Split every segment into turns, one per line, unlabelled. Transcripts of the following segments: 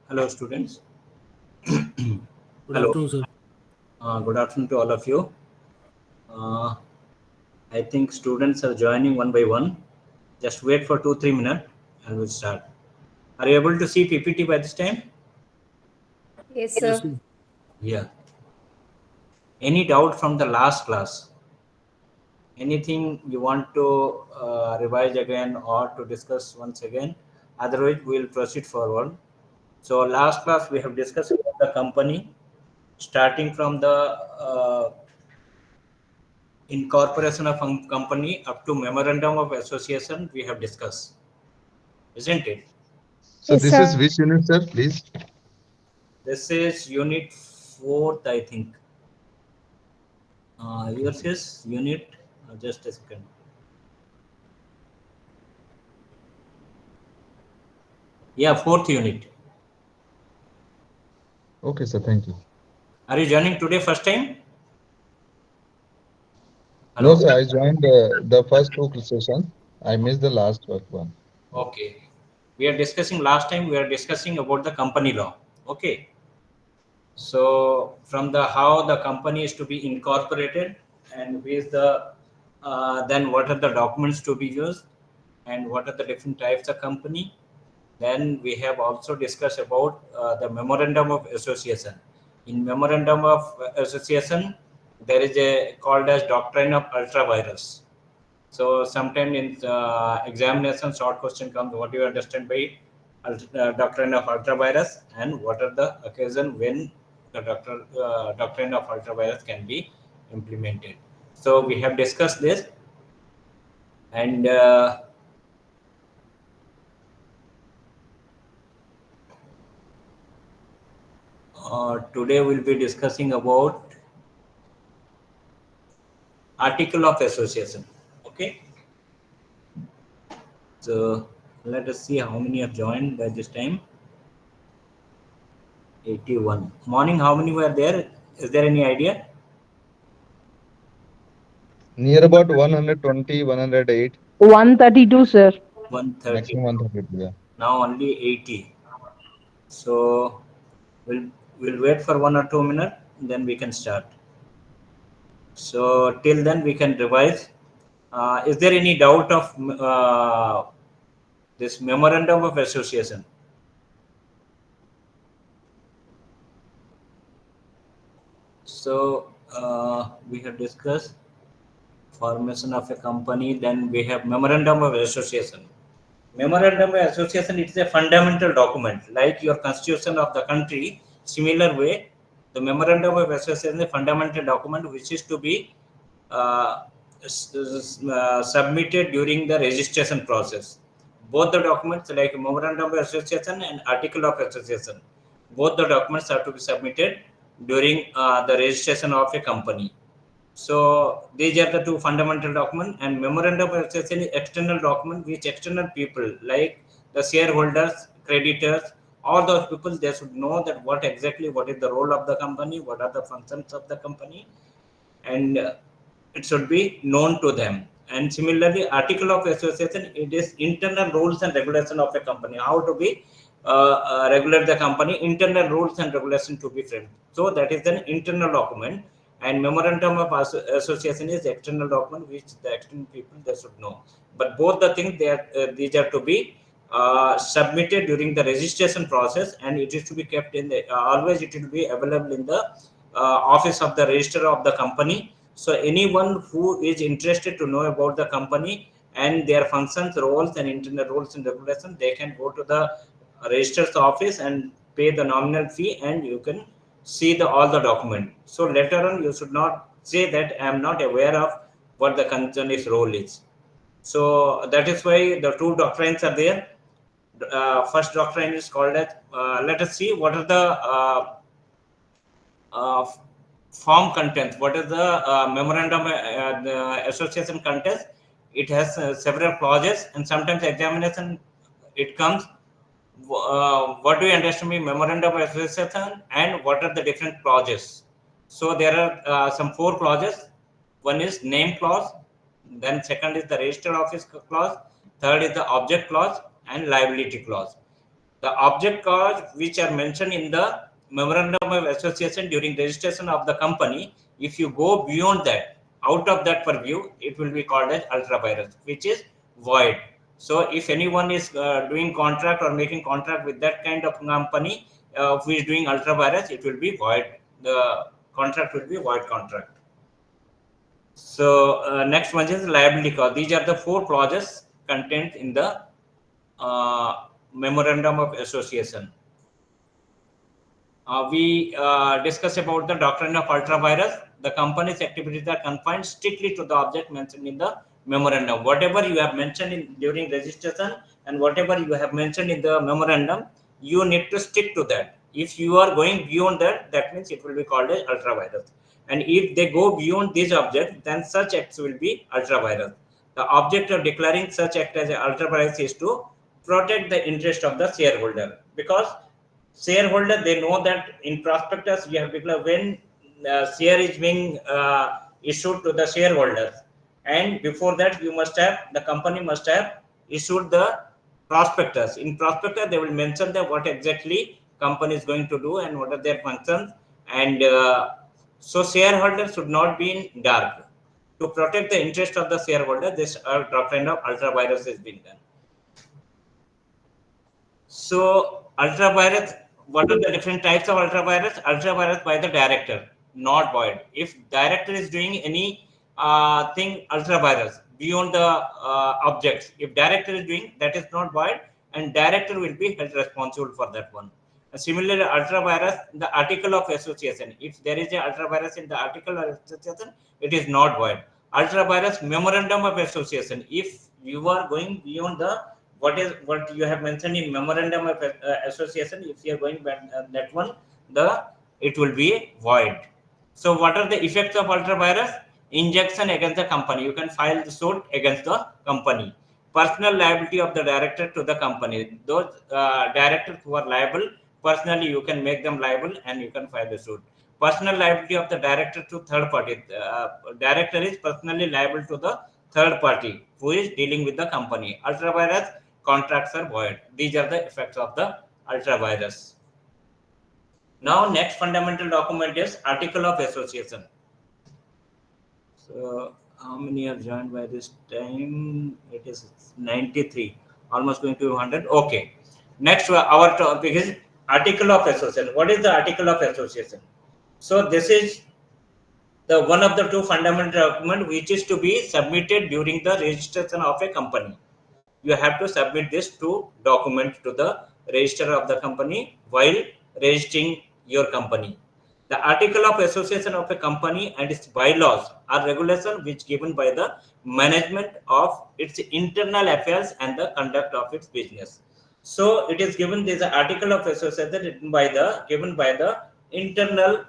Hello, students.
Good
Hello.
afternoon, sir.
Good afternoon to all of you. Uh, I think students are joining one by one. Just wait for 2-3 minutes and we'll start. Are you able to see PPT by this time?
Yes,
Yes,
sir.
sir.
Yeah. Any doubt from the last class? Anything you want to revise again or to discuss once again? Otherwise, we'll proceed forward. So, last class we have discussed about the company, starting from the incorporation of a company up to memorandum of association we have discussed, isn't it?
So
Yes,
this is
sir.
which unit, sir, please?
This is unit 4th, I think.
Okay.
Yours is unit, just a second. Yeah, 4th unit.
Okay, sir, thank you.
Are you joining today first time?
No,
Hello.
sir, I joined the first two sessions. I missed the last one.
Okay, we are discussing last time we are discussing about the company law. Okay, so from the how the company is to be incorporated and with the then what are the documents to be used and what are the different types of company. Then we have also discussed about the memorandum of association. In memorandum of association, there is a called as doctrine of ultra virus. So sometimes in examination, short question comes: what do you understand by doctrine of ultra virus, and what are the occasion when the doctrine of ultra virus can be implemented? So we have discussed this, and today we'll be discussing about article of association. Okay, so let us see how many have joined by this time. 81. Morning, how many were there? Is there any idea?
Near about 120, 108,
132, sir.
130.
maximum 132. Yeah.
Now only 80. So we'll wait for 1 or 2 minutes, then we can start. So till then we can revise. Is there any doubt of this memorandum of association? So we have discussed formation of a company. Then we have memorandum of association. Memorandum of association, it is a fundamental document like your constitution of the country. Similar way, the memorandum of association is a fundamental document which is to be uh, submitted during the registration process. Both the documents like memorandum of association and article of association, both the documents have to be submitted during the registration of a company. So these are the two fundamental documents, and memorandum of association is external document which external people like the shareholders, creditors, all those people, they should know that what is the role of the company, what are the functions of the company, and it should be known to them. And similarly, article of association, it is internal rules and regulation of a company, how to be regulate the company, internal rules and regulation to be framed. So that is an internal document, and memorandum of association is external document which the external people they should know. But both the things, they are these are to be submitted during the registration process, and it is to be kept in the always it will be available in the office of the registrar of the company. So anyone who is interested to know about the company and their functions, roles, and internal rules and regulations, they can go to the registrar's office and pay the nominal fee, and you can see the all the document. So later on, you should not say that I am not aware of what the company's role is. So that is why the two doctrines are there. First doctrine is called as. Let us see what are the uh, form contents. What is the memorandum the association contents? It has several clauses, and sometimes examination it comes. What do you understand by memorandum of association, and what are the different clauses? So there are some four clauses. One is name clause, then second is the register office clause, third is the object clause, and liability clause. The object clause which are mentioned in the memorandum of association during registration of the company, if you go beyond that, out of that purview, it will be called as ultra virus, which is void. So if anyone is doing contract or making contract with that kind of company who is doing ultra virus, it will be void. The contract will be void contract. So next one is liability clause. These are the 4 clauses contained in the memorandum of association. We discuss about the doctrine of ultra-virus. The company's activities are confined strictly to the object mentioned in the memorandum. Whatever you have mentioned during registration and whatever you have mentioned in the memorandum, you need to stick to that. If you are going beyond that, that means it will be called as ultra-virus. And if they go beyond these objects, then such acts will be ultra-virus. The object of declaring such act as an ultra-virus is to protect the interest of the shareholder, because shareholder, they know that in prospectus we have declared when share is being issued to the shareholders, and before that the company must have issued the prospectus. In prospectus they will mention that what exactly company is going to do and what are their functions, and so shareholders should not be in dark. To protect the interest of the shareholder, this doctrine of ultra virus has been done. So ultra-virus, what are the different types of ultra-virus? Ultra-virus by the director, not void. If director is doing any thing ultra-virus beyond the objects, if director is doing, that is not void, and director will be held responsible for that one. Similarly, ultra-virus, the article of association. If there is a ultra-virus in the article of association, it is not void. Ultra-virus memorandum of association. If you are going beyond the what you have mentioned in memorandum of association, if you are going back that one, it will be void. So what are the effects of ultra virus? Injunction against the company. You can file the suit against the company. Personal liability of the director to the company. Those directors who are liable personally, you can make them liable and you can file the suit. Personal liability of the director to third party. Director is personally liable to the third party who is dealing with the company. Ultra virus contracts are void. These are the effects of the ultra virus. Now next fundamental document is article of association. So how many are joined by this time? It is 93, almost going to 100. Okay. Next our topic is article of association. What is the article of association? So this is the one of the 2 fundamental document which is to be submitted during the registration of a company. You have to submit this 2 documents to the register of the company while registering your company. The article of association of a company and its bylaws are regulations which given by the management of its internal affairs and the conduct of its business. So it is given this article of association given by the internal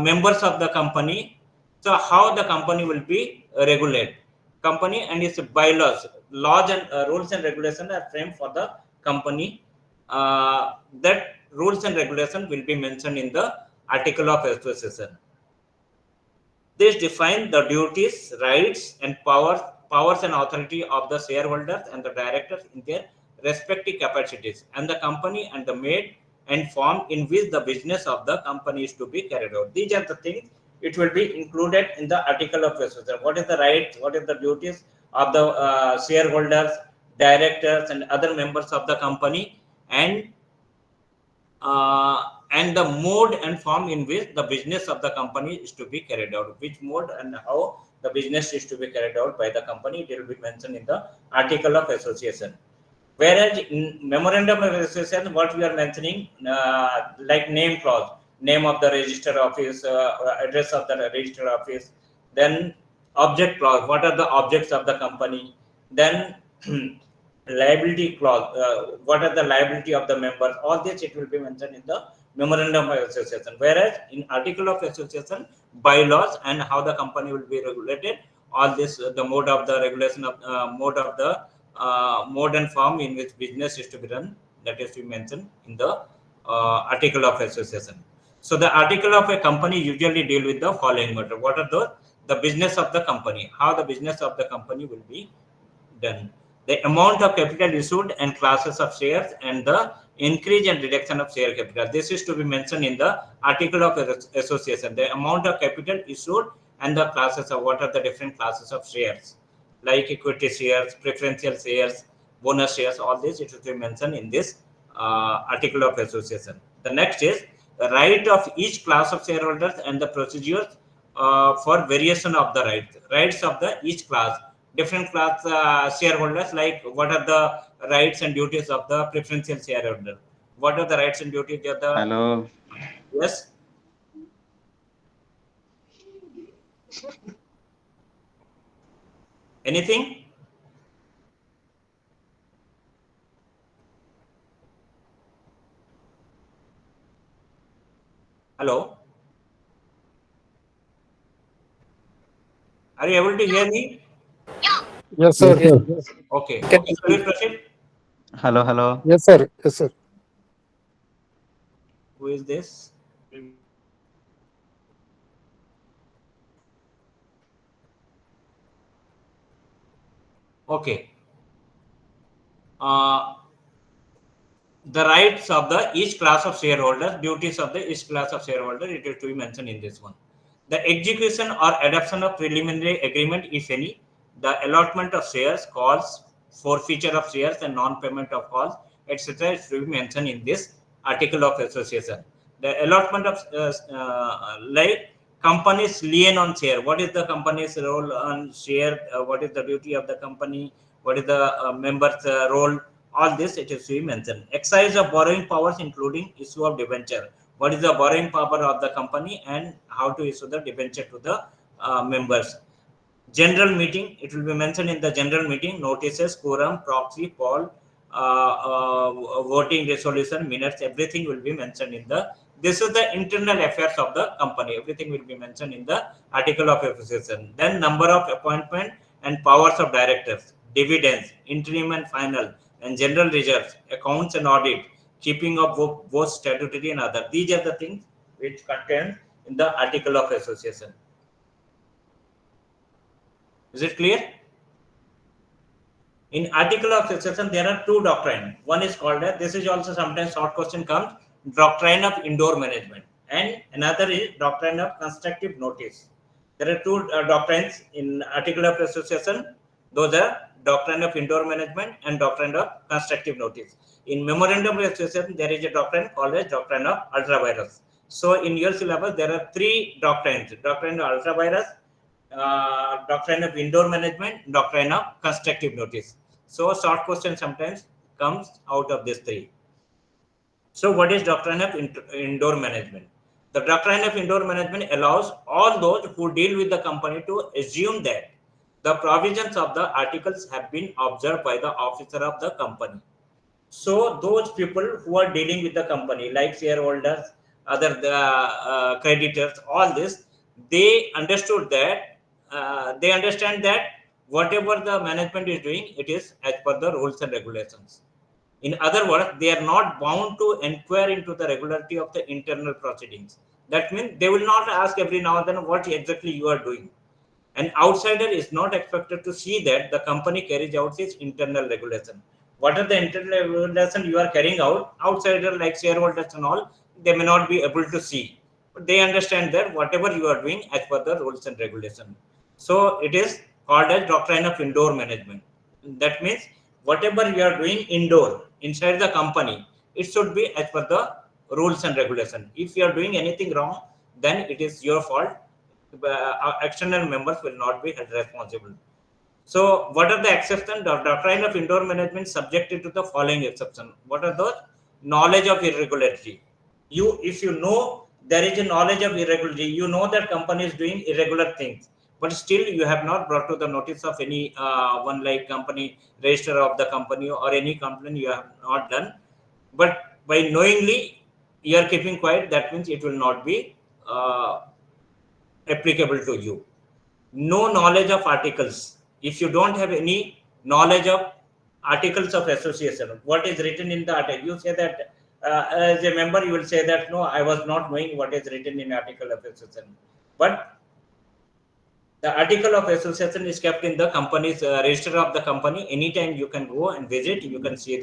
members of the company. So how the company will be regulated? Company and its bylaws, laws and rules and regulations are framed for the company. That rules and regulations will be mentioned in the article of association. This define the duties, rights, and powers and authority of the shareholders and the directors in their respective capacities, and the company and the made and form in which the business of the company is to be carried out. These are the things it will be included in the article of association. What is the rights? What is the duties of the shareholders, directors, and other members of the company, and the mode and form in which the business of the company is to be carried out. Which mode and how the business is to be carried out by the company, it will be mentioned in the article of association. Whereas in memorandum of association, what we are mentioning, like name clause, name of the register office, address of the register office, then object clause, what are the objects of the company, then liability clause, what are the liability of the members, all this it will be mentioned in the memorandum of association. Whereas in article of association, bylaws and how the company will be regulated, all this, the mode of the regulation of mode and form in which business is to be run, that is to be mentioned in the article of association. So the article of a company usually deal with the following matter. What are those? The business of the company, how the business of the company will be done. the amount of capital issued and classes of shares, and the increase and reduction of share capital. This is to be mentioned in the article of association. The amount of capital issued and the classes of what are the different classes of shares, like equity shares, preferential shares, bonus shares, all this it will be mentioned in this article of association. The next is the right of each class of shareholders and the procedures for variation of the rights of the each class. Different class shareholders, like what are the rights and duties of the preferential shareholder? What are the rights and duties of the?
Hello.
Yes. Anything? Hello? Are you able to hear me?
Yes, sir.
Okay. Okay. So we proceed.
Hello, hello.
Yes, sir. Yes, sir.
Who is this? Okay. The rights of the each class of shareholder, duties of the each class of shareholder, it is to be mentioned in this one. The execution or adoption of preliminary agreement, if any, the allotment of shares, calls, forfeiture of shares, and non-payment of calls, etc., is to be mentioned in this article of association. The allotment of like company's lien on share. What is the company's role on share? What is the duty of the company? What is the members' role? All this it is to be mentioned. Exercise of borrowing powers, including issue of debenture. What is the borrowing power of the company and how to issue the debenture to the members. General meeting, it will be mentioned in the general meeting, notices, quorum, proxy, poll, voting, resolution, minutes, everything will be mentioned in the, this is the internal affairs of the company. Everything will be mentioned in the article of association. Then number of appointment and powers of directors, dividends, interim and final, and general reserves, accounts and audit, keeping of both statutory and other. These are the things which contain in the article of association. Is it clear? In article of association, there are two doctrine. One is called, this is also sometimes short question comes, doctrine of indoor management, and another is doctrine of constructive notice. There are two doctrines in article of association. Those are doctrine of indoor management and doctrine of constructive notice. In memorandum of association, there is a doctrine called as doctrine of ultra-vires. So in your syllabus, there are three doctrines: doctrine of ultra-vires, doctrine of indoor management, doctrine of constructive notice. So short question sometimes comes out of these three. So what is doctrine of indoor management? The doctrine of indoor management allows all those who deal with the company to assume that the provisions of the articles have been observed by the officer of the company. So those people who are dealing with the company, like shareholders, other creditors, all this, they understood that they understand that whatever the management is doing, it is as per the rules and regulations. In other words, they are not bound to inquire into the regularity of the internal proceedings. That means they will not ask every now and then what exactly you are doing. An outsider is not expected to see that the company carries out its internal regulation. What are the internal regulations you are carrying out? Outsider like shareholders and all, they may not be able to see. But they understand that whatever you are doing as per the rules and regulations. So it is called as doctrine of indoor management. That means whatever you are doing indoor, inside the company, it should be as per the rules and regulations. If you are doing anything wrong, then it is your fault. External members will not be held responsible. So, what are the exceptions? The doctrine of indoor management subjected to the following exception. What are those? Knowledge of irregularity. You, if you know there is a knowledge of irregularity, you know that company is doing irregular things, but still you have not brought to the notice of any one like company register of the company or any complaint you have not done. But by knowingly you are keeping quiet, that means it will not be applicable to you. No knowledge of articles. If you don't have any knowledge of articles of association, what is written in the article, you say that as a member, you will say that no, I was not knowing what is written in article of association. But The article of association is kept in the company's register of the company. Anytime you can go and visit, you can see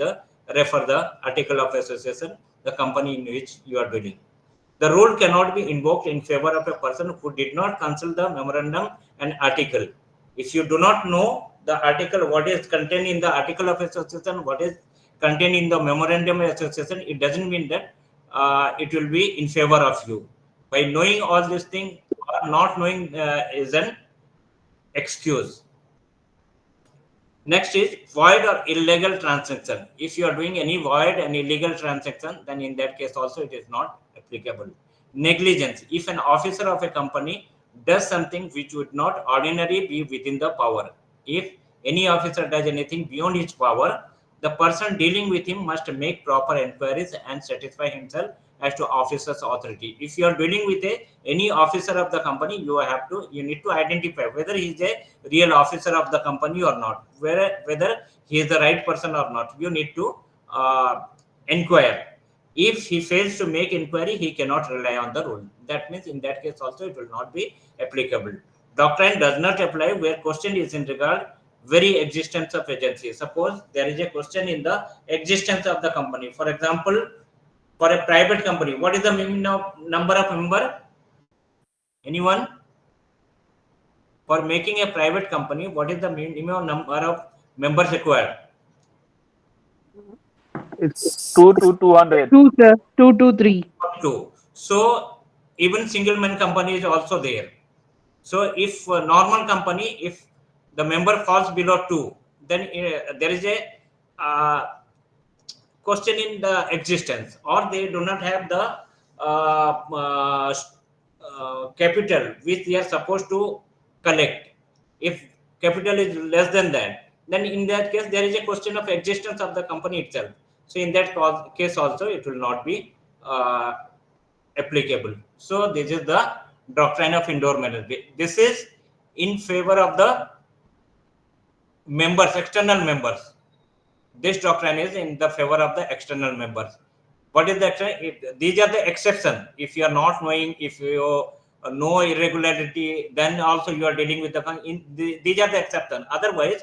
refer the article of association, the company in which you are dealing. The rule cannot be invoked in favor of a person who did not consult the memorandum and article. If you do not know the article, what is contained in the article of association, what is contained in the memorandum of association, it doesn't mean that it will be in favor of you. By knowing all these things or not knowing is an excuse. Next is void or illegal transaction. If you are doing any void and illegal transaction, then in that case also it is not applicable. Negligence. If an officer of a company does something which would not ordinarily be within the power, if any officer does anything beyond his power, the person dealing with him must make proper inquiries and satisfy himself as to officer's authority. If you are dealing with any officer of the company, you need to identify whether he is a real officer of the company or not, whether he is the right person or not. You need to inquire. If he fails to make inquiry, he cannot rely on the rule. That means in that case also it will not be applicable. Doctrine does not apply where question is in regard very existence of agency. Suppose there is a question in the existence of the company. For example, for a private company, what is the minimum number of member? Anyone? For making a private company, what is the minimum number of members required?
It's
2 to 200.
2, sir. 2 to 3.
2. So even single man company is also there. So if normal company, if the member falls below 2, then there is a question in the existence, or they do not have the capital which they are supposed to collect. If capital is less than that, then in that case there is a question of existence of the company itself. So in that case also it will not be applicable. So this is the doctrine of indoor management. This is in favor of the members, external members. This doctrine is in the favor of the external members. What is the these are the exception. If you are not knowing, if you know irregularity, then also you are dealing with these are the exception. Otherwise,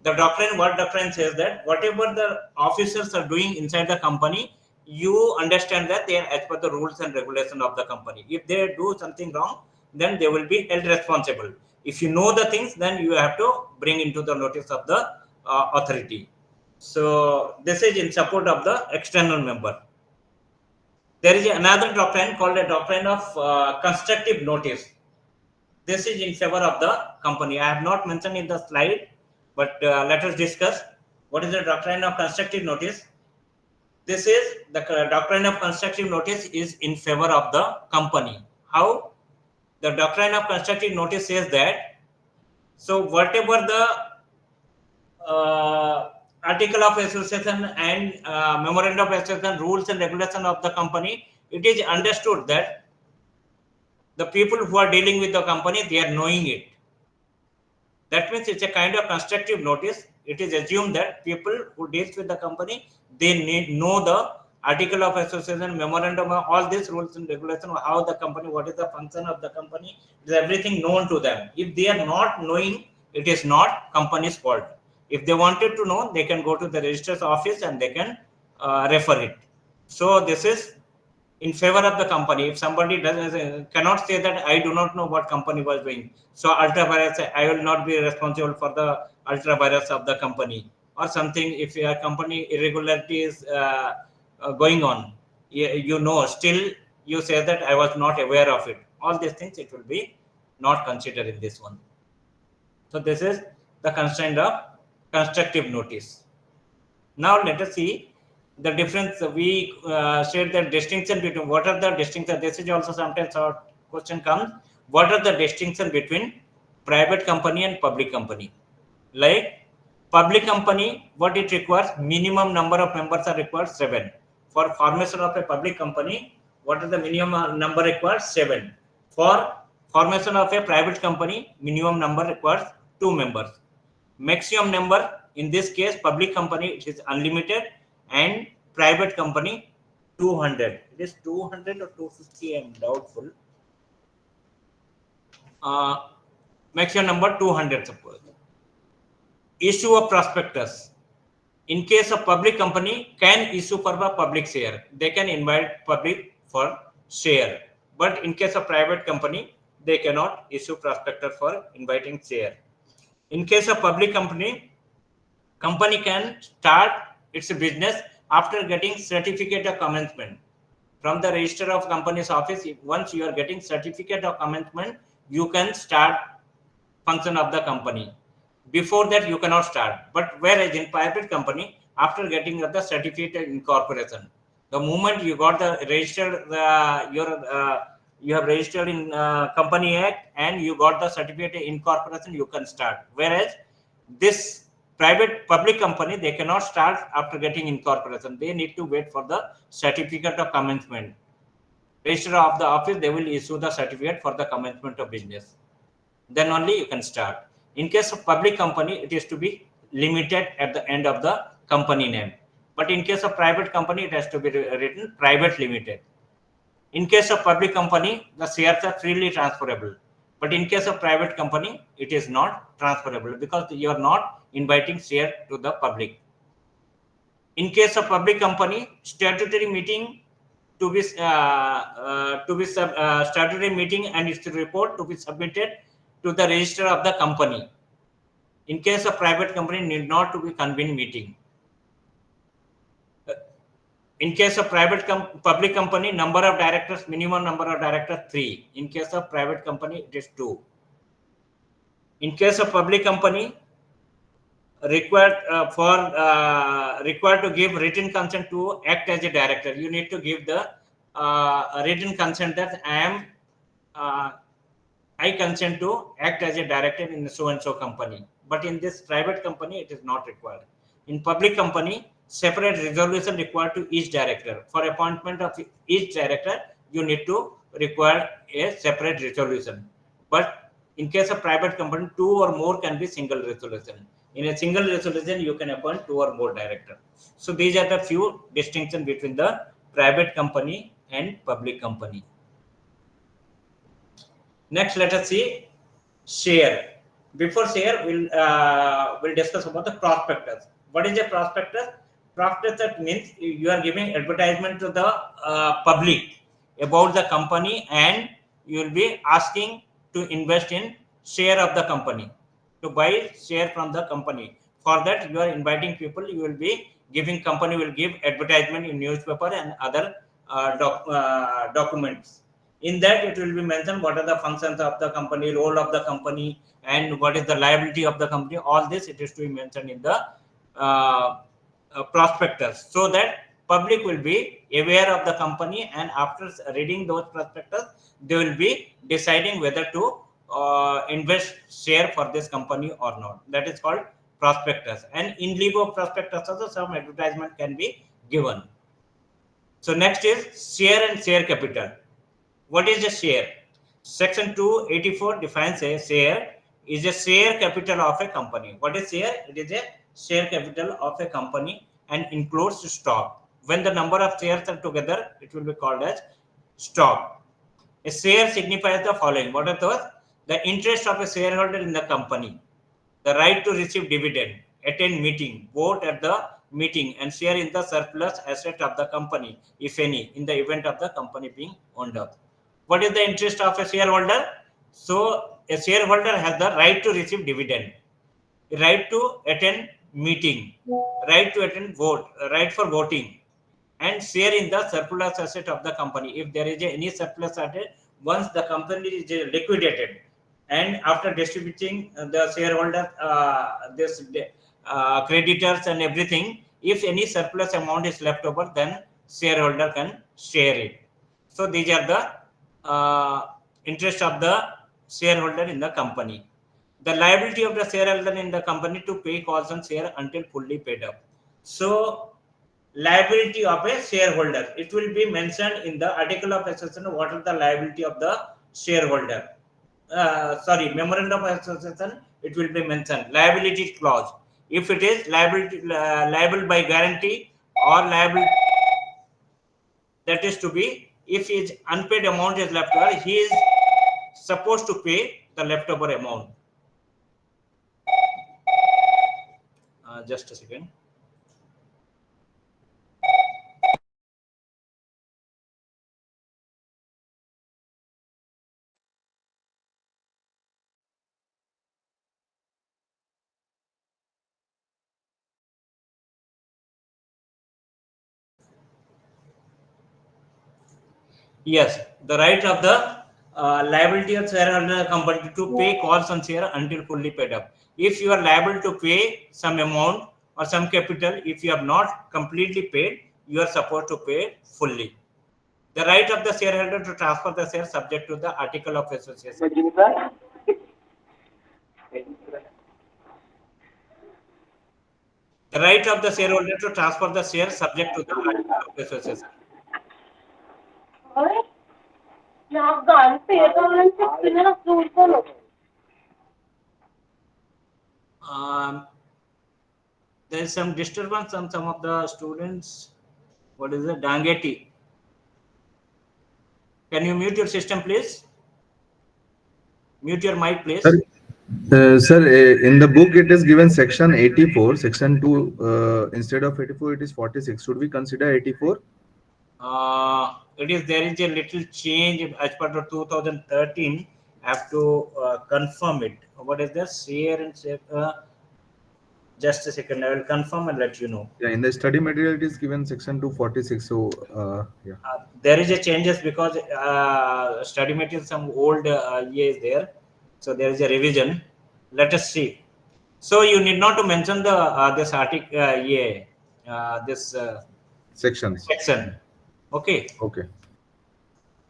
the doctrine, what doctrine says that whatever the officers are doing inside the company, you understand that they are as per the rules and regulation of the company. If they do something wrong, then they will be held responsible. If you know the things, then you have to bring into the notice of the authority. So this is in support of the external member. There is another doctrine called a doctrine of constructive notice. This is in favor of the company. I have not mentioned in the slide, but let us discuss what is the doctrine of constructive notice. This is the doctrine of constructive notice is in favor of the company. How? The doctrine of constructive notice says that, so whatever the article of association and memorandum of association rules and regulation of the company, it is understood that the people who are dealing with the company, they are knowing it. That means it's a kind of constructive notice. It is assumed that people who deals with the company, they know the article of association, memorandum, all these rules and regulations, how the company, what is the function of the company, is everything known to them. If they are not knowing, it is not company's fault. If they wanted to know, they can go to the registrar's office and they can refer it. So this is in favor of the company. If somebody cannot say that I do not know what company was doing, so ultra vires, I will not be responsible for the ultra vires of the company or something. If your company irregularity is going on, you know, still you say that I was not aware of it. All these things it will be not considered in this one. So this is the constraint of constructive notice. Now let us see the difference. We said the distinction between, what are the distinctions? This is also sometimes our question comes. What are the distinction between private company and public company? Like public company, what it requires, minimum number of members are required 7. For formation of a public company, what is the minimum number required? 7. For formation of a private company, minimum number requires 2 members. Maximum number, in this case public company, it is unlimited, and private company 200. It is 200 or 250, I am doubtful. Maximum number 200 suppose. Issue of prospectus. In case of public company, can issue for the public share. They can invite public for share. But in case of private company, they cannot issue prospectus for inviting share. In case of public company, company can start its business after getting certificate of commencement from the register of company's office. Once you are getting certificate of commencement, you can start function of the company. Before that, you cannot start. But whereas in private company, after getting the certificate of incorporation, the moment you got the registered, you have registered in Company Act and you got the certificate of incorporation, you can start. Whereas this private public company, they cannot start after getting incorporation. They need to wait for the certificate of commencement. Register of the office, they will issue the certificate for the commencement of business. Then only you can start. In case of public company, it is to be limited at the end of the company name. But in case of private company, it has to be written private limited. In case of public company, the shares are freely transferable. But in case of private company, it is not transferable because you are not inviting share to the public. In case of public company, statutory meeting to be statutory meeting and its report to be submitted to the register of the company. In case of private company, need not to be convened meeting. In case of public company, number of directors, minimum number of directors 3. In case of private company, it is 2. In case of public company, required to give written consent to act as a director. You need to give the written consent that I consent to act as a director in so and so company. But in this private company, it is not required. In public company, separate resolution required to each director. For appointment of each director, you need to require a separate resolution. But in case of private company, 2 or more can be single resolution. In a single resolution, you can appoint 2 or more directors. So these are the few distinctions between the private company and public company. Next, let us see share. Before share, we'll discuss about the prospectus. What is a prospectus? Prospectus means you are giving advertisement to the public about the company, and you will be asking to invest in share of the company, to buy share from the company. For that, you are inviting people. You will be giving, company will give advertisement in newspaper and other documents. In that, it will be mentioned what are the functions of the company, role of the company, and what is the liability of the company. All this, it is to be mentioned in the prospectus, so that public will be aware of the company, and after reading those prospectus, they will be deciding whether to invest share for this company or not. That is called prospectus. And in lieu of prospectus, also some advertisement can be given. So next is share and share capital. What is a share? Section 284 defines a share is a share capital of a company. What is share? It is a share capital of a company and includes stock. When the number of shares are together, it will be called as stock. A share signifies the following. What are those? The interest of a shareholder in the company, the right to receive dividend, attend meeting, vote at the meeting, and share in the surplus asset of the company, if any, in the event of the company being owned up. What is the interest of a shareholder? So a shareholder has the right to receive dividend, right to attend meeting, right to attend vote, right for voting, and share in the surplus asset of the company. If there is any surplus asset, once the company is liquidated, and after distributing the shareholder, this creditors and everything, if any surplus amount is left over, then shareholder can share it. So these are the interest of the shareholder in the company. The liability of the shareholder in the company to pay costs on share until fully paid up. So liability of a shareholder, it will be mentioned in the article of association. What is the liability of the shareholder? Memorandum of association, it will be mentioned liability clause. If it is liable by guarantee or liable, that is to be, if his unpaid amount is left over, he is supposed to pay the leftover amount. Just a second. Yes, the right of the liability of shareholder company to pay calls on share until fully paid up. If you are liable to pay some amount or some capital, if you have not completely paid, you are supposed to pay fully. The right of the shareholder to transfer the share subject to the article of association. The right of the shareholder to transfer the share subject to the article of association. There is some disturbance on some of the students. What is it? Dangeti. Can you mute your system, please? Mute your mic, please.
Sir, in the book it is given section 84, section 2, instead of 84 it is 46. Should we consider 84?
It is there is a little change as per the 2013. I have to confirm it. What is this? Share and share. Just a second. I will confirm and let you know.
Yeah, in the study material it is given section 246. So yeah.
There is a changes because study material some old EA is there, so there is a revision. Let us see. So you need not to mention the this article EA this
Sections.
section. Okay.
Okay.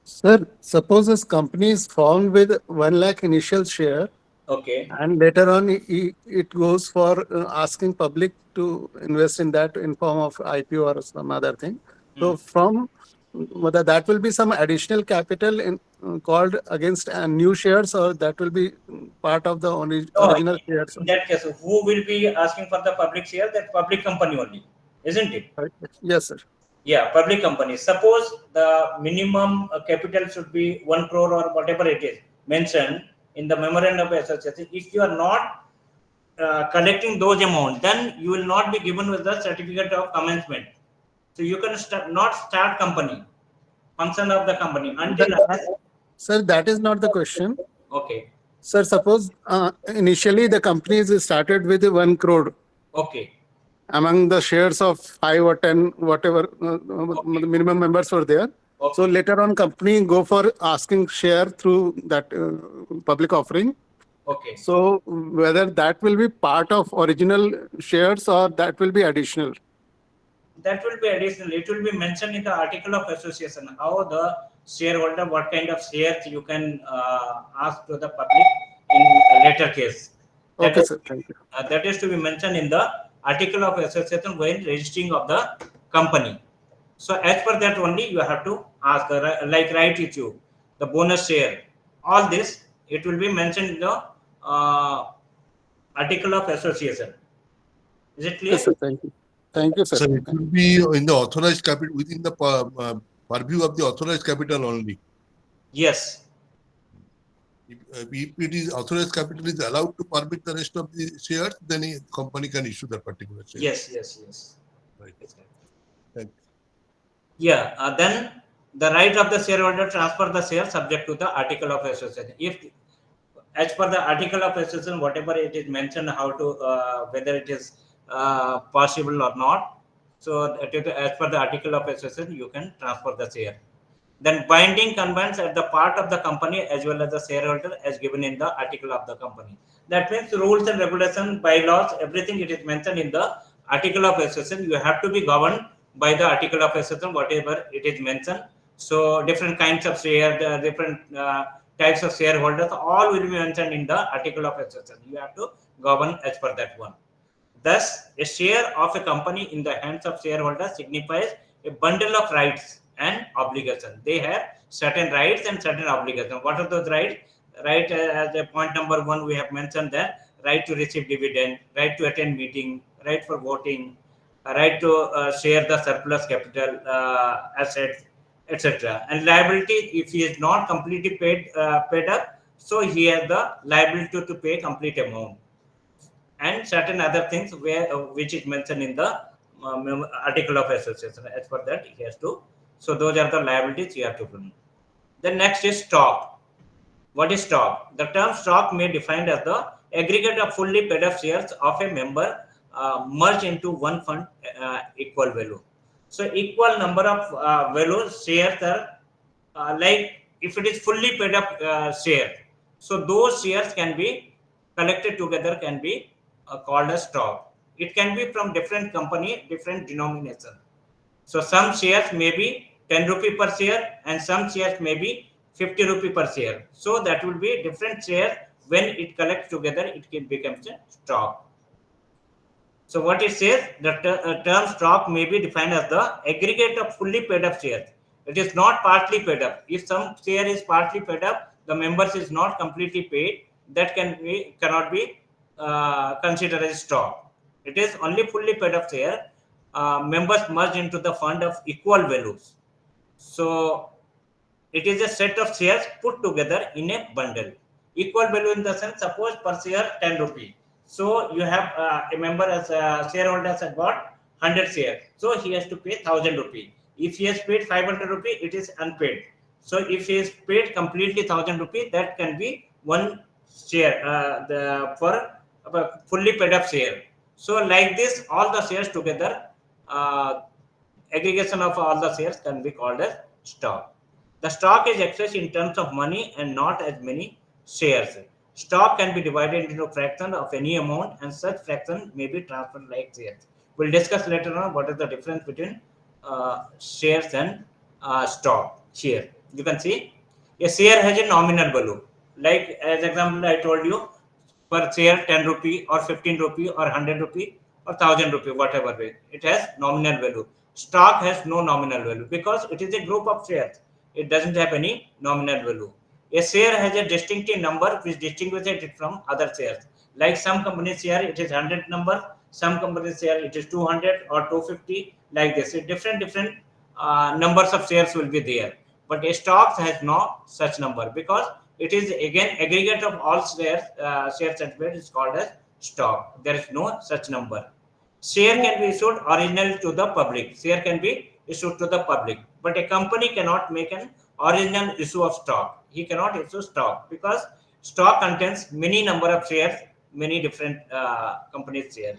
Sir, suppose this company is formed with 1 lakh initial share
Okay.
and later on it goes for asking public to invest in that in form of IPO or some other thing. So from whether that will be some additional capital in called against new shares, or that will be part of the original shares.
In that case, who will be asking for the public share? That public company only, isn't it?
Right? Yes, sir.
Yeah, public company. Suppose the minimum capital should be 1 crore or whatever it is mentioned in the memorandum of association. If you are not collecting those amount, then you will not be given with the certificate of commencement. So you can not start company, function of the company until.
Sir, that is not the question.
Okay.
Sir, suppose initially the company is started with 1 crore.
Okay.
Among the shares of 5 or 10, whatever the minimum members were there.
Okay.
So later on, company go for asking share through that public offering.
Okay.
So whether that will be part of original shares or that will be additional.
That will be additional. It will be mentioned in the article of association how the shareholder, what kind of shares you can ask to the public in a later case. That
Okay,
is,
sir. Thank you.
that is to be mentioned in the article of association when registering of the company. So as per that only you have to ask, like right issue, the bonus share, all this it will be mentioned in the article of association. Is it clear?
Yes, sir. Thank you. Thank you, sir.
So it will be in the authorized capital within the purview of the authorized capital only.
Yes.
If it is authorized capital is allowed to permit the rest of the shares, then a company can issue that particular share.
Yes.
Right.
Thank you. Yeah. Then the right of the shareholder transfer the share subject to the article of association. If as per the article of association, whatever it is mentioned, how to whether it is possible or not. So as per the article of association, you can transfer the share. Then binding convenes at the part of the company as well as the shareholder as given in the article of the company. That means rules and regulations, bylaws, everything it is mentioned in the article of association. You have to be governed by the article of association, whatever it is mentioned. So different kinds of share, the different types of shareholders, all will be mentioned in the article of association. You have to govern as per that one. Thus, a share of a company in the hands of shareholders signifies a bundle of rights and obligations. They have certain rights and certain obligations. What are those rights? Right, as a point number 1, we have mentioned that right to receive dividend, right to attend meeting, right for voting, right to share the surplus capital, assets, etc. And liability, if he is not completely paid up, so he has the liability to pay complete amount. and certain other things which is mentioned in the article of association. As for that, he has to. So those are the liabilities you have to put. The next is stock. What is stock? The term stock may be defined as the aggregate of fully paid up shares of a member merged into one fund equal value. So equal number of value shares are like if it is fully paid up share. So those shares can be collected together, can be called as stock. It can be from different company, different denomination. So some shares may be 10 rupee per share and some shares may be 50 rupee per share. So that will be different share. When it collects together, it can become a stock. So what it says, the term stock may be defined as the aggregate of fully paid up shares. It is not partly paid up. If some share is partly paid up, the members is not completely paid, that cannot be considered as stock. It is only fully paid up share. Members merge into the fund of equal values. So it is a set of shares put together in a bundle. Equal value in the sense, suppose per share 10 rupee. So you have a member as a shareholder has got 100 shares. So he has to pay 1000 rupee. If he has paid 500 rupee, it is unpaid. So if he has paid completely 1000 rupee, that can be one share for fully paid up share. So like this, all the shares together, aggregation of all the shares can be called as stock. The stock is expressed in terms of money and not as many shares. Stock can be divided into fractions of any amount and such fraction may be transferred like shares. We'll discuss later on what is the difference between shares and stock here. You can see a share has a nominal value. Like as example, I told you per share 10 rupee or 15 rupee or 100 rupee or 1000 rupee, whatever way. It has nominal value. Stock has no nominal value because it is a group of shares. It doesn't have any nominal value. A share has a distinctive number which distinguishes it from other shares. Like some companies share, it is 100 number. Some companies share, it is 200 or 250. Like this, different numbers of shares will be there. But a stock has no such number because it is again aggregate of all shares. Share certificate is called as stock. There is no such number. Share can be issued originally to the public. Share can be issued to the public, but a company cannot make an original issue of stock. He cannot issue stock because stock contains many number of shares, many different companies' shares.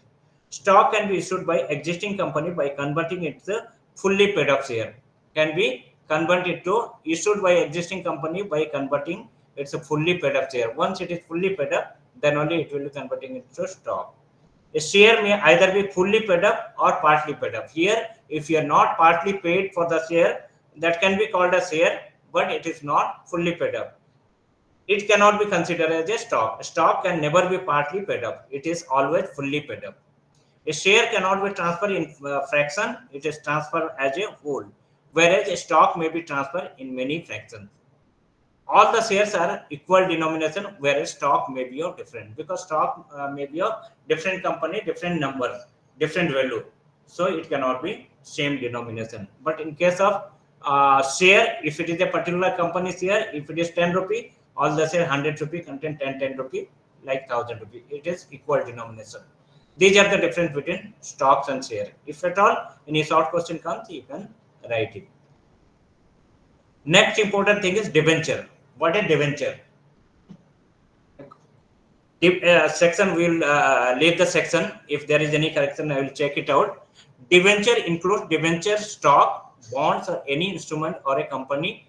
Stock can be issued by existing company by converting it to fully paid up share. Can be converted to issued by existing company by converting it's a fully paid up share. Once it is fully paid up, then only it will be converting into stock. A share may either be fully paid up or partly paid up. Here, if you are not partly paid for the share, that can be called a share, but it is not fully paid up. It cannot be considered as a stock. Stock can never be partly paid up. It is always fully paid up. A share cannot be transferred in fraction. It is transferred as a whole, whereas a stock may be transferred in many fractions. All the shares are equal denomination, whereas stock may be of different, because stock may be of different company, different numbers, different value. So it cannot be same denomination. But in case of share, if it is a particular company share, if it is 10 rupee, all the share 100 rupee contain 10 rupee, like 1000 rupee. It is equal denomination. These are the difference between stocks and share. If at all any short question comes, you can write it. Next important thing is debenture. What is debenture? Section will leave the section. If there is any correction, I will check it out. Debenture includes debenture, stock, bonds, or any instrument or a company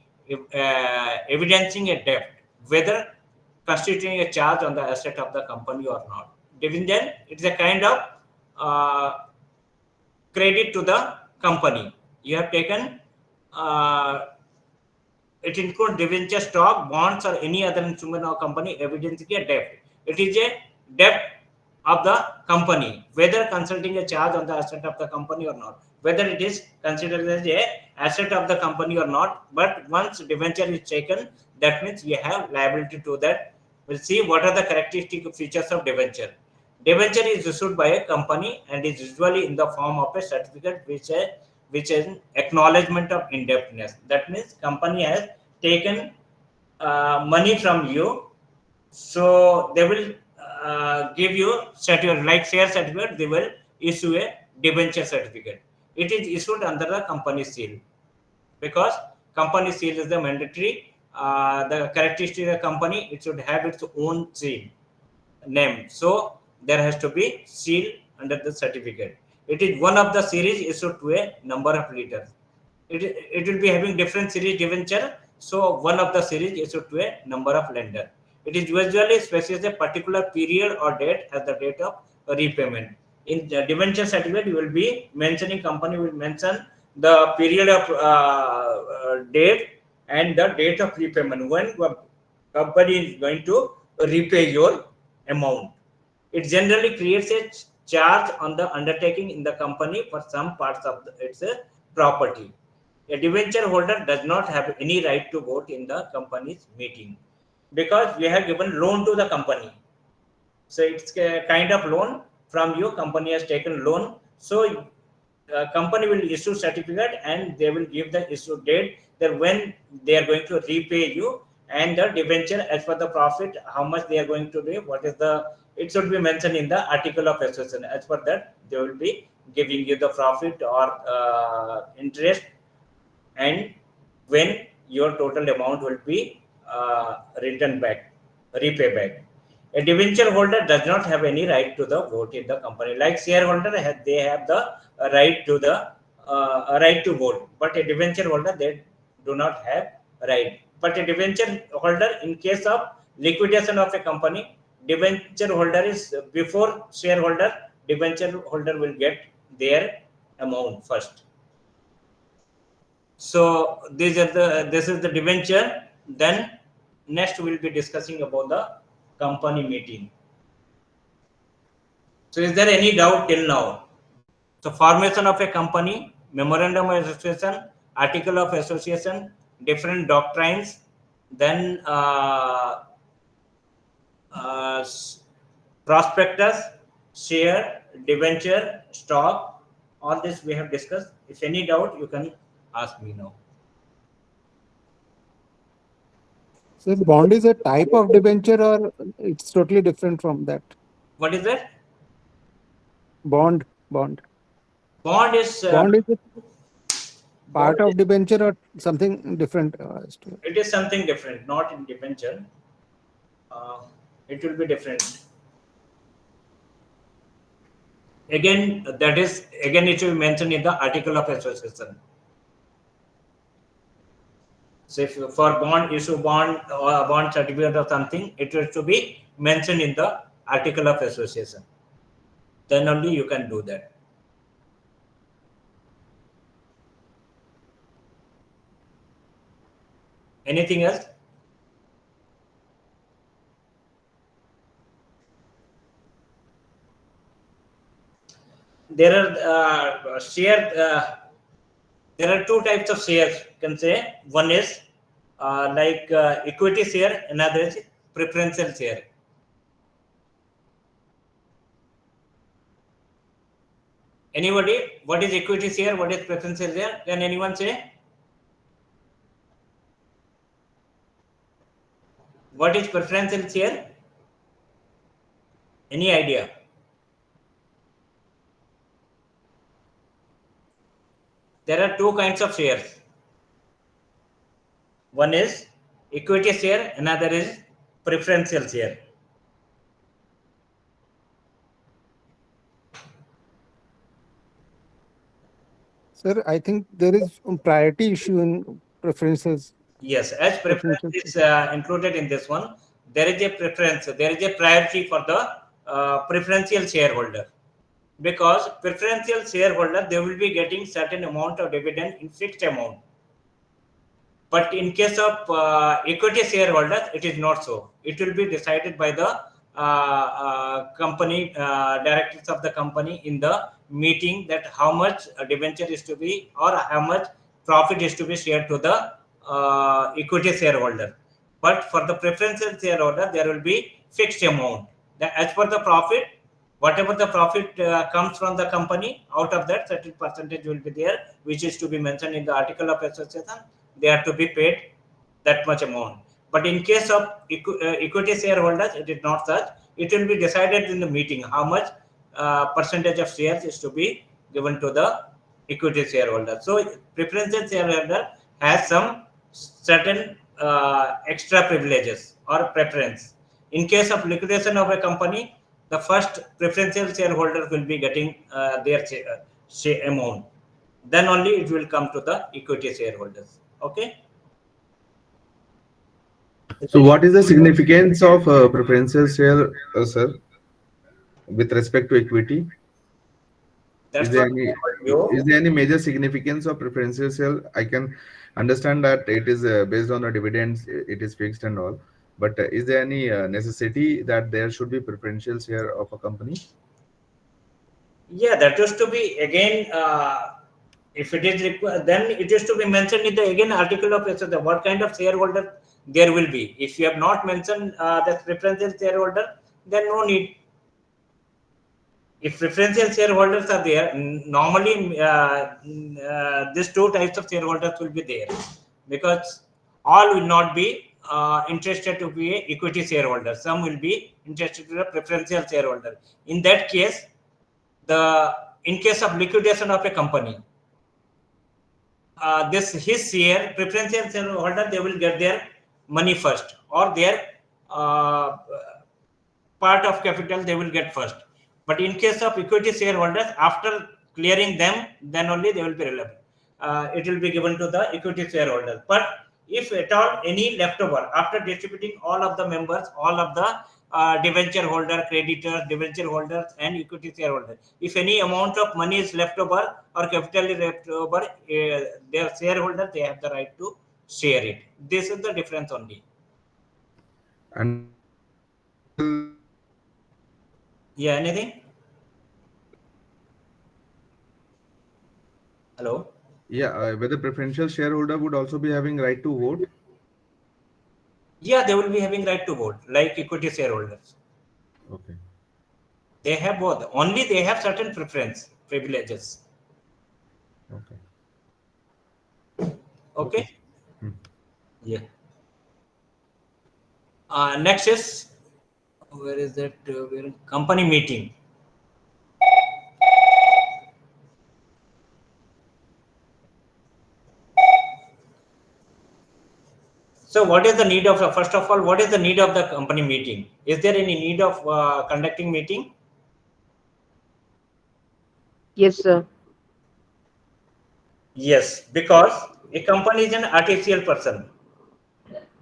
evidencing a debt, whether constituting a charge on the asset of the company or not. Debenture, it is a kind of credit to the company. You have taken. It includes debenture, stock, bonds, or any other instrument or company evidencing a debt. It is a debt of the company, whether consulting a charge on the asset of the company or not, whether it is considered as a asset of the company or not. But once debenture is taken, that means we have liability to that. We'll see what are the characteristic features of debenture. Debenture is issued by a company and is usually in the form of a certificate which is an acknowledgement of indebtedness. That means company has taken money from you, so they will give you certificate like share certificate, they will issue a debenture certificate. It is issued under the company seal, because company seal is the mandatory. The characteristic of the company, it should have its own seal name. So there has to be seal under the certificate. It is one of the series issued to a number of leaders. It will be having different series debenture. So one of the series issued to a number of lender. It is usually specifies a particular period or date as the date of repayment. In the debenture certificate, you will be mentioning, company will mention the period of date and the date of repayment, when company is going to repay your amount. It generally creates a charge on the undertaking in the company for some parts of its property. A debenture holder does not have any right to vote in the company's meeting, because we have given loan to the company. So it's a kind of loan from you. Company has taken loan. So company will issue certificate and they will give the issue date that when they are going to repay you, and the debenture as per the profit, how much they are going to do, what is the, it should be mentioned in the article of association. As per that, they will be giving you the profit or interest, and when your total amount will be returned back, repay back. A debenture holder does not have any right to the vote in the company. Like shareholder, they have the right to the right to vote, but a debenture holder, they do not have right. But a debenture holder, in case of liquidation of a company, debenture holder is before shareholder. Debenture holder will get their amount first. So this is the debenture. Then next we will be discussing about the company meeting. So is there any doubt till now? So formation of a company, memorandum of association, article of association, different doctrines, then prospectus, share, debenture, stock, all this we have discussed. If any doubt, you can ask me now.
So bond is a type of debenture or it's totally different from that?
What is that?
Bond.
Bond is
Bond is a part of debenture or something different?
It is something different, not in debenture. It will be different. Again, that is, again, it will be mentioned in the article of association. So if for bond, issue bond or a bond certificate or something, it has to be mentioned in the article of association. Then only you can do that. Anything else? There are there are two types of shares, you can say. One is equity share, another is preferential share. Anybody, what is equity share, what is preferential share? Can anyone say? What is preferential share? Any idea? There are two kinds of shares. One is equity share, another is preferential share.
Sir, I think there is a priority issue in preferences.
Yes, as preference is included in this one, there is a preference, there is a priority for the preferential shareholder. Because preferential shareholder, they will be getting certain amount of dividend in fixed amount. But in case of equity shareholders, it is not so. It will be decided by the company directors of the company in the meeting, that how much debenture is to be or how much profit is to be shared to the equity shareholder. But for the preferential shareholder, there will be fixed amount. As per the profit, whatever the profit comes from the company, out of that certain percentage will be there, which is to be mentioned in the article of association. They are to be paid that much amount. But in case of equity shareholders, it is not such. it will be decided in the meeting how much percentage of shares is to be given to the equity shareholder. So preferential shareholder has some certain extra privileges or preference. In case of liquidation of a company, the first preferential shareholder will be getting their share amount. Then only it will come to the equity shareholders. Okay.
So what is the significance of preferential share, sir, with respect to equity?
That's
Is there
what
any
I told
is
you.
there any major significance of preferential share? I can understand that it is based on the dividends, it is fixed and all. But is there any necessity that there should be preferential share of a company?
Yeah, that is to be again. If it is required, then it is to be mentioned in the again article of SSA what kind of shareholder there will be. If you have not mentioned the preferential shareholder, then no need. If preferential shareholders are there, normally these two types of shareholders will be there, because all will not be interested to be a equity shareholder. Some will be interested to be a preferential shareholder. In that case, in case of liquidation of a company, his share preferential shareholder, they will get their money first, or their uh, part of capital they will get first. But in case of equity shareholders, after clearing them, then only they will be relevant. It will be given to the equity shareholders. But if at all any leftover after distributing all of the members, all of the debenture holder, creditors, debenture holders, and equity shareholders, if any amount of money is left over or capital is left over, their shareholders, they have the right to share it. This is the difference only.
And
Yeah, anything? Hello?
yeah, whether preferential shareholder would also be having right to vote?
Yeah, they will be having right to vote like equity shareholders.
Okay.
They have both. Only they have certain privileges.
Okay.
Okay.
Hmm.
Yeah. Next is, where is that? Company meeting. So, what is the need of, first of all, what is the need of the company meeting? Is there any need of conducting meeting?
Yes, sir.
Yes, because a company is an artificial person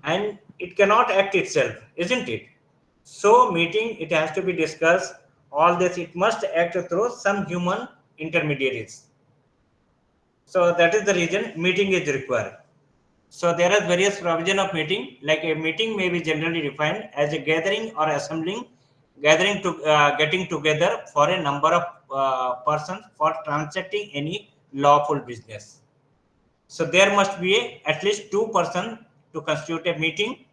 and it cannot act itself, isn't it? So, meeting, it has to be discussed. All this, it must act through some human intermediaries. So, that is the reason meeting is required. So, there are various provision of meeting. Like a meeting may be generally defined as a gathering or assembling, gathering to getting together for a number of persons for transacting any lawful business. So there must be at least two persons to constitute a meeting.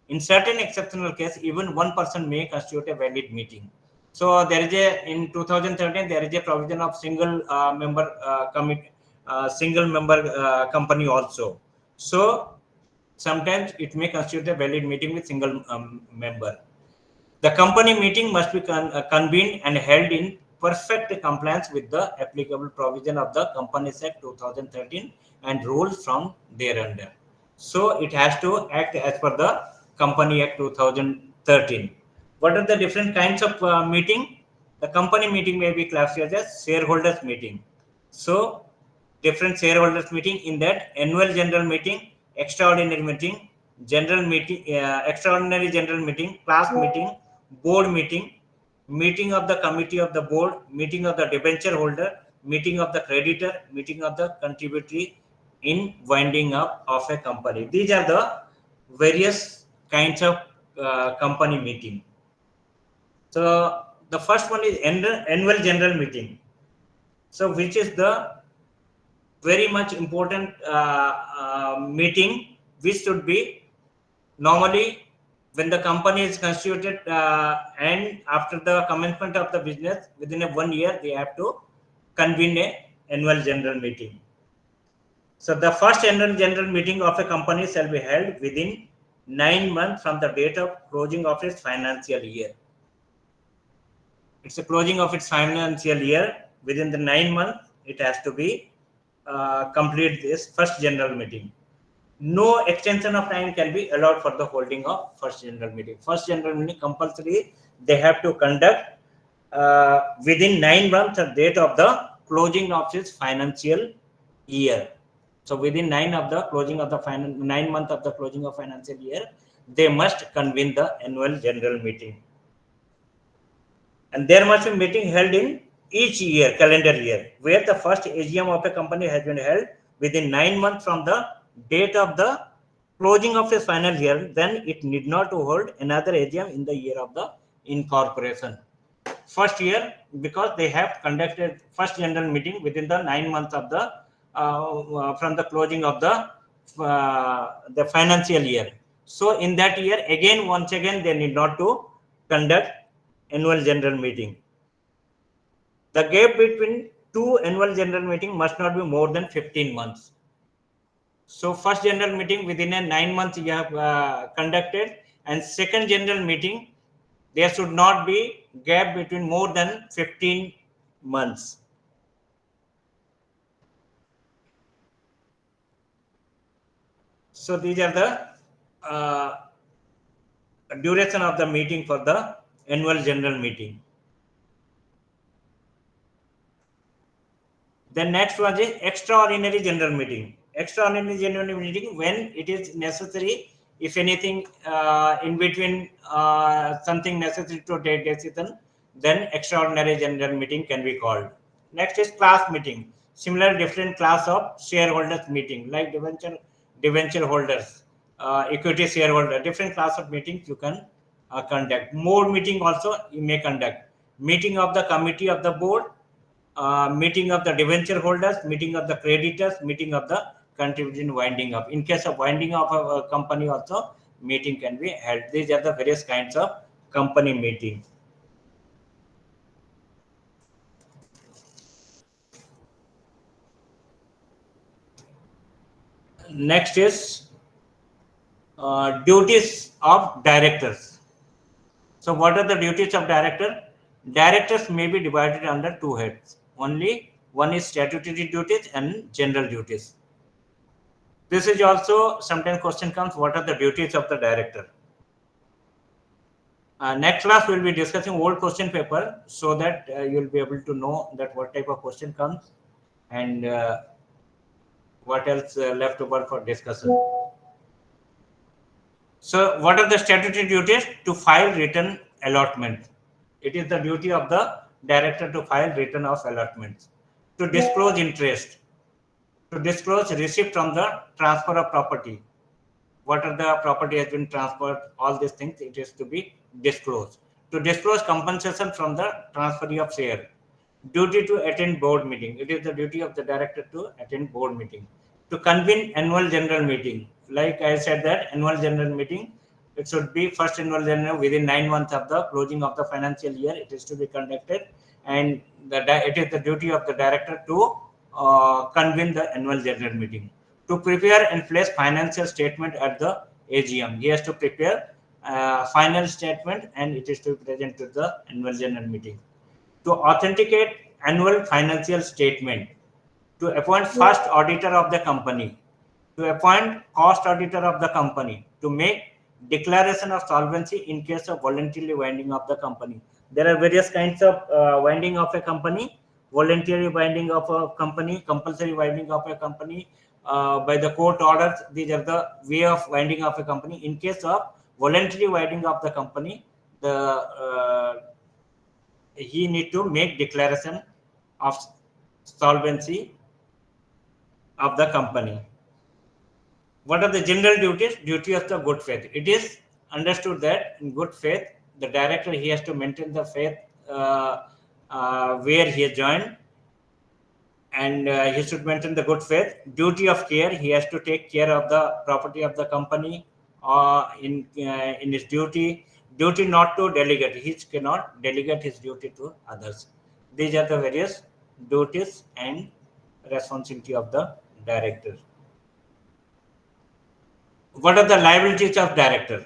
In certain exceptional case, even one person may constitute a valid meeting. So there is a, in 2013 there is a provision of single member single member company also. So sometimes it may constitute a valid meeting with single member. The company meeting must be convened and held in perfect compliance with the applicable provision of the Companies Act 2013 and rules from thereunder. So it has to act as per the Company Act 2013. What are the different kinds of meeting? The company meeting may be classified as shareholders meeting. So different shareholders meeting, in that annual general meeting, extraordinary meeting, general meeting, extraordinary general meeting, class meeting, board meeting, meeting of the committee of the board, meeting of the debenture holder, meeting of the creditor, meeting of the contributory in winding up of a company. These are the various kinds of company meeting. So the first one is annual general meeting. So which is the very much important meeting, which should be normally when the company is constituted and after the commencement of the business within a 1 year they have to convene a annual general meeting. So the first annual general meeting of a company shall be held within 9 months from the date of closing of its financial year. it's a closing of its financial year within the 9 months. It has to be complete this first general meeting. No extension of time can be allowed for the holding of first general meeting. First general meeting compulsory they have to conduct within 9 months of date of the closing of its financial year. So within 9 of the closing of the 9 months of the closing of financial year, they must convene the annual general meeting. And there must be meeting held in each year, calendar year, where the first AGM of a company has been held within 9 months from the date of the closing of its final year. Then it need not to hold another AGM in the year of the incorporation. First year, because they have conducted first general meeting within the 9 months of the from the closing of the financial year. So in that year, again, once again, they need not to conduct annual general meeting. The gap between two annual general meeting must not be more than 15 months. So first general meeting within a 9 months you have conducted, and second general meeting, there should not be gap between more than 15 months. So these are the duration of the meeting for the annual general meeting. The next one is extraordinary general meeting. Extraordinary general meeting when it is necessary, if anything in between something necessary to take decision, then extraordinary general meeting can be called. Next is class meeting. Similar different class of shareholders meeting, like debenture holders, equity shareholder, different class of meetings you can conduct. More meeting also you may conduct. Meeting of the committee of the board, meeting of the debenture holders, meeting of the creditors, meeting of the contribution winding up. In case of winding up of a company also, meeting can be held. These are the various kinds of company meeting. Next is duties of directors. So what are the duties of director? Directors may be divided under two heads. Only one is statutory duties and general duties. This is also sometimes question comes, what are the duties of the director? Next class we'll be discussing old question paper, so that you'll be able to know that what type of question comes and what else left over for discussion. So what are the statutory duties? To file written allotment. It is the duty of the director to file written of allotments. To disclose interest. To disclose receipt from the transfer of property. What are the property has been transferred, all these things, it is to be disclosed. To disclose compensation from the transfer of share. Duty to attend board meeting. It is the duty of the director to attend board meeting. To convene annual general meeting. Like I said that annual general meeting, it should be first annual general within 9 months of the closing of the financial year. It is to be conducted, and it is the duty of the director to convene the annual general meeting. To prepare and place financial statement at the AGM. He has to prepare final statement, and it is to be present to the annual general meeting. To authenticate annual financial statement. To appoint first auditor of the company. To appoint cost auditor of the company. To make declaration of solvency in case of voluntarily winding of the company. There are various kinds of winding of a company. Voluntary winding of a company, compulsory winding of a company, by the court orders. These are the way of winding of a company. In case of voluntary winding of the company, he need to make declaration of solvency of the company. What are the general duties? Duty of the good faith. It is understood that in good faith, the director, he has to maintain the faith where he has joined, and he should maintain the good faith. Duty of care. He has to take care of the property of the company in his duty. Duty not to delegate. He cannot delegate his duty to others. These are the various duties and responsibility of the director. What are the liabilities of director?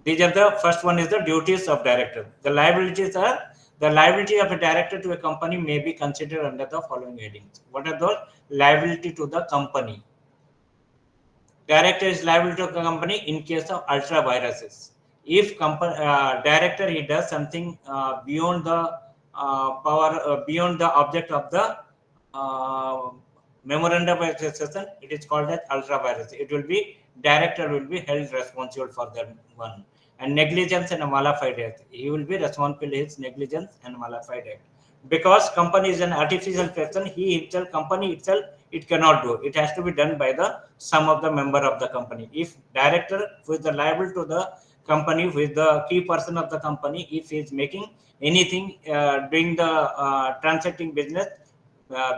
These are the first one is the duties of director. The liabilities are The liability of a director to a company may be considered under the following headings. What are those? Liability to the company. Director is liable to a company in case of ultra viruses. If director he does something beyond the beyond the object of the memorandum of association, it is called as ultra virus. It will be director will be held responsible for that one. And negligence and a malified act, he will be responsible for his negligence and malified act. Because company is an artificial person, he himself, company itself, it cannot do. It has to be done by the sum of the member of the company. If director who is liable to the company, who is the key person of the company, if he is making anything doing the transacting business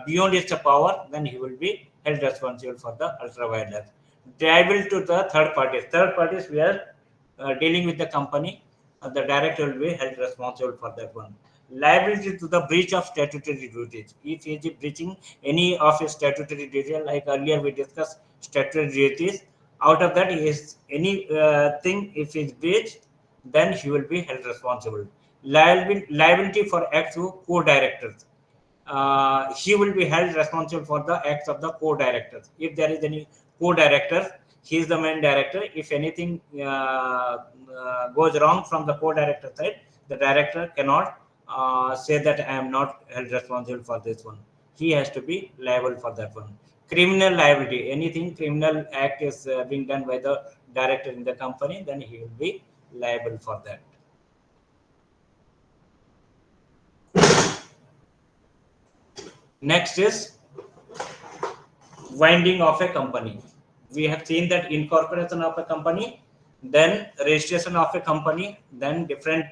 beyond its power, then he will be held responsible for the ultraviolet. Liable to the third parties. Third parties, we are dealing with the company, the director will be held responsible for that one. Liability to the breach of statutory duties. If he is breaching any of his statutory duties, like earlier we discussed statutory duties, out of that is any thing, if he is breached, then he will be held responsible. Liability for acts of co-directors. He will be held responsible for the acts of the co-directors. If there is any co-director, he is the main director. If anything goes wrong from the co-director side, the director cannot say that I am not held responsible for this one. He has to be liable for that one. Criminal liability, anything criminal act is being done by the director in the company, then he will be liable for that. Next is winding of a company. We have seen that incorporation of a company, then registration of a company, then different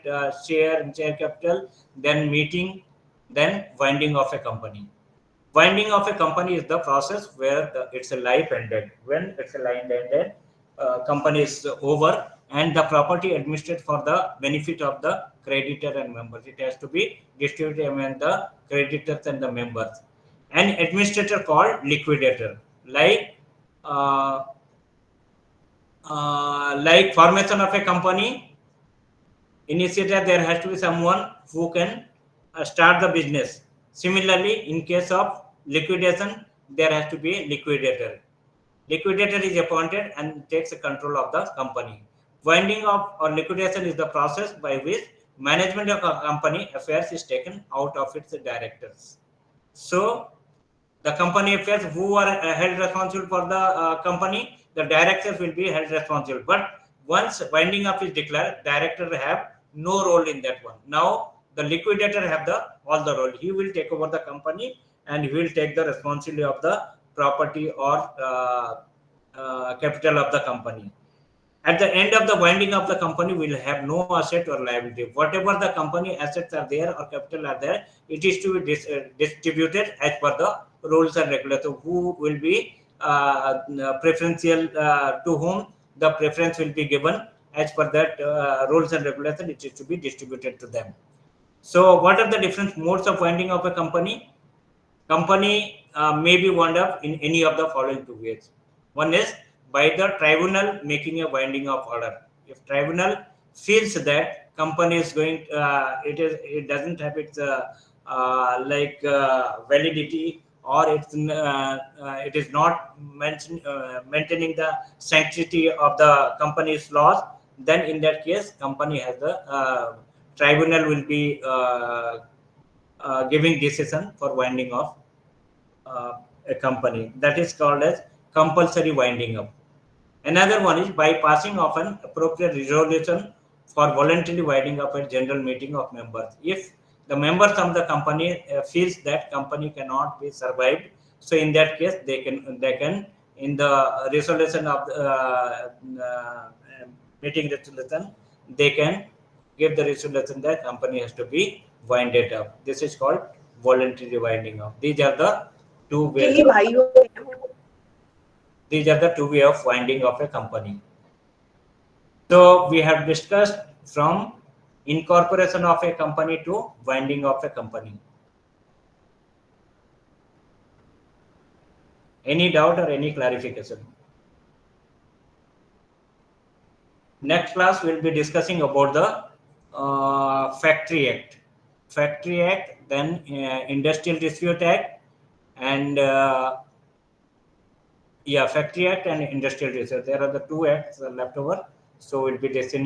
share capital, then meeting, then winding of a company. Winding of a company is the process where its life ended. When its life ended, company is over and the property administered for the benefit of the creditor and members. It has to be distributed among the creditors and the members. An administrator called liquidator, like formation of a company, initiator, there has to be someone who can start the business. Similarly, in case of liquidation, there has to be a liquidator. Liquidator is appointed and takes control of the company. Winding up or liquidation is the process by which management of a company affairs is taken out of its directors. So, the company affairs who are held responsible for the company, the directors will be held responsible. But once winding up is declared, director have no role in that one. Now the liquidator have all the role. He will take over the company and he will take the responsibility of the property or capital of the company. At the end of the winding of the company, will have no asset or liability. Whatever the company assets are there or capital are there, it is to be distributed as per the rules and regulations. Who will be preferential, to whom the preference will be given as per that rules and regulations, it is to be distributed to them. So what are the different modes of winding of a company? Company may be wound up in any of the following two ways. One is by the tribunal making a winding of order. If tribunal feels that company is going, it doesn't have its validity, or it is not maintaining the sanctity of the company's laws, then in that case, company has the tribunal will be giving decision for winding off a company. That is called as compulsory winding up. Another one is by passing of an appropriate resolution for voluntarily winding up a general meeting of members. If the members of the company feels that company cannot be survived, so in that case they can in the resolution of meeting resolution, they can give the resolution that company has to be winded up. This is called voluntary winding up. These are the two ways. These are the two ways of winding of a company. So we have discussed from incorporation of a company to winding of a company. Any doubt or any clarification? Next class we'll be discussing about the Factory Act. Factory Act, then Industrial Dispute Act, and Factory Act and Industrial Dispute. There are the two acts left over. So we'll be discussing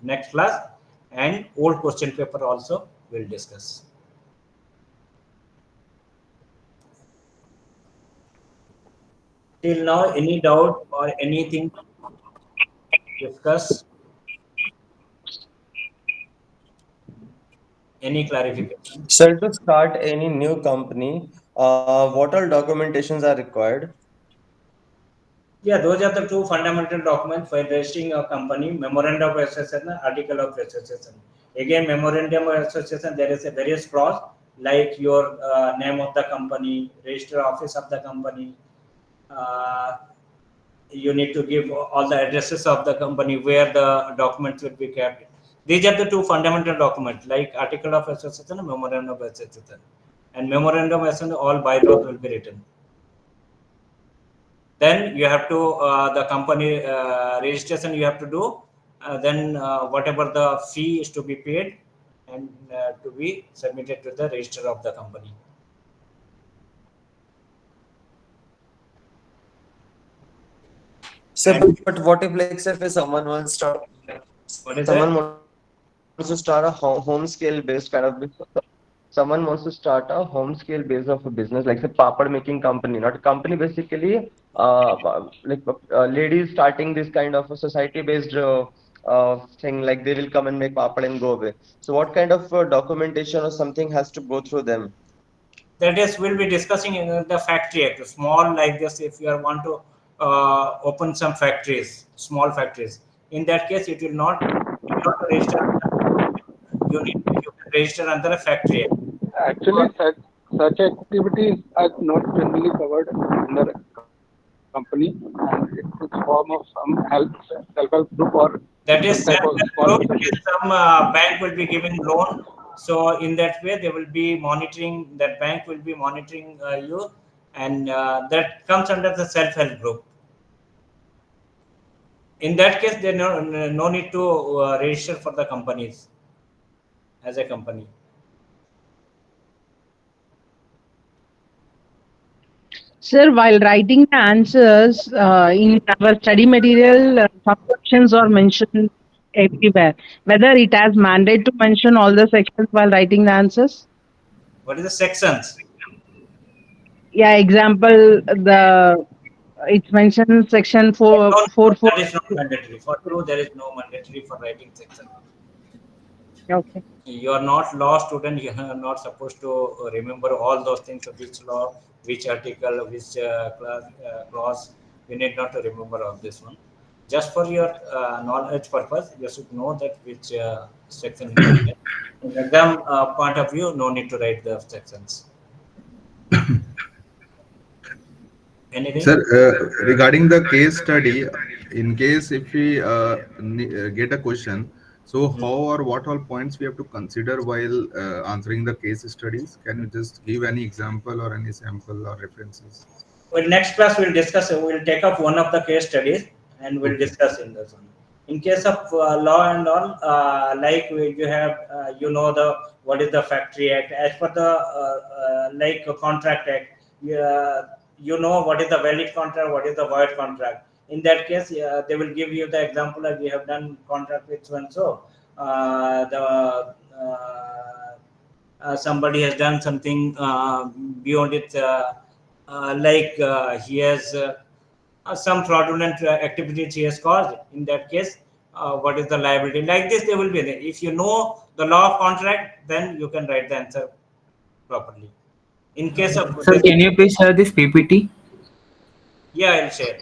next class, and old question paper also we'll discuss. Till now, any doubt or anything to discuss? Any clarification?
Sir, to start any new company, what all documentations are required?
Yeah, those are the two fundamental documents for registering a company: memorandum of association and article of association. Again, memorandum of association, there is a various clause like your name of the company, register office of the company. You need to give all the addresses of the company where the documents will be kept. These are the two fundamental documents like article of association and memorandum of association. And memorandum of association, all bylaws will be written. Then you have to the company registration you have to do. Then whatever the fee is to be paid and to be submitted to the register of the company.
Sir, but what if, like, say, if someone wants to
What is
someone
that?
wants to start a home scale based kind of business? Someone wants to start a home scale base of a business, like a papad making company, not a company, basically, ladies starting this kind of a society based thing, like they will come and make papad and go away. So what kind of documentation or something has to go through them?
That is, we'll be discussing in the factory act. Small like this, if you want to open some factories, small factories, in that case it will not register. You can register under a factory act.
Actually, such activities are not generally covered under company, and it is form of some self-help group or
That is
some type of small business.
some bank will be giving loan. So in that way, they will be monitoring. That bank will be monitoring you, and that comes under the self-help group. In that case, there no need to register for the companies as a company.
Sir, while writing the answers in our study material, some sections are mentioned everywhere. Whether it has mandate to mention all the sections while writing the answers?
What is the sections?
Yeah, example, it's mentioned section
No,
4.
that is not mandatory. For you, there is no mandatory for writing section.
Okay.
You are not law student. You are not supposed to remember all those things of which law, which article, which clause. You need not to remember all this one. Just for your knowledge purpose, you should know that which section is written. In exam point of view, no need to write the sections. Anything?
Sir, regarding the case study, in case if we get a question, so how or what all points we have to consider while answering the case studies? Can you just give any example or any sample or references?
Well, next class we'll discuss. We'll take up one of the case studies and we'll
Okay.
discuss in this one. In case of law and all, like you have, what is the Factory Act as per the like Contract Act. You know what is the valid contract, what is the void contract. In that case, they will give you the example like we have done contract with so and so. Somebody has done something beyond it. He has some fraudulent activities he has caused. In that case, what is the liability? Like this, they will be there. If you know the law of contract, then you can write the answer properly. In case of
Sir, can you please share this PPT?
Yeah, I'll share.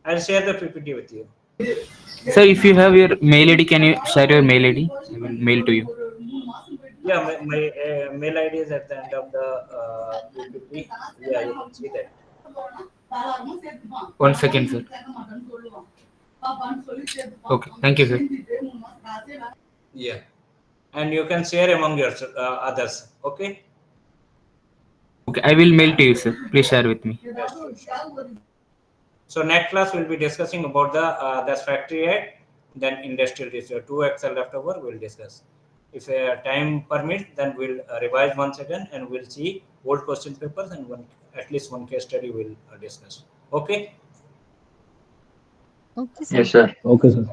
I'll share the PPT with you.
Sir, if you have your mail ID, can you share your mail ID? I will mail to you.
Yeah, my mail ID is at the end of the PPT. Yeah, you can see that.
1 second, sir. Okay, thank you, sir.
Yeah, and you can share among your others. Okay.
Okay, I will mail to you, sir. Please share with me.
Yeah, sure. So next class we'll be discussing about the Factory Act, then Industrial Register. 2 acts are left over. We'll discuss. If time permits, then we'll revise once again and we'll see old question papers and at least one case study we'll discuss. Okay.
Okay, sir.
Yes, sir.
Okay, sir.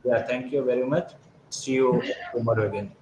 Yeah. Thank you very much. See you tomorrow again.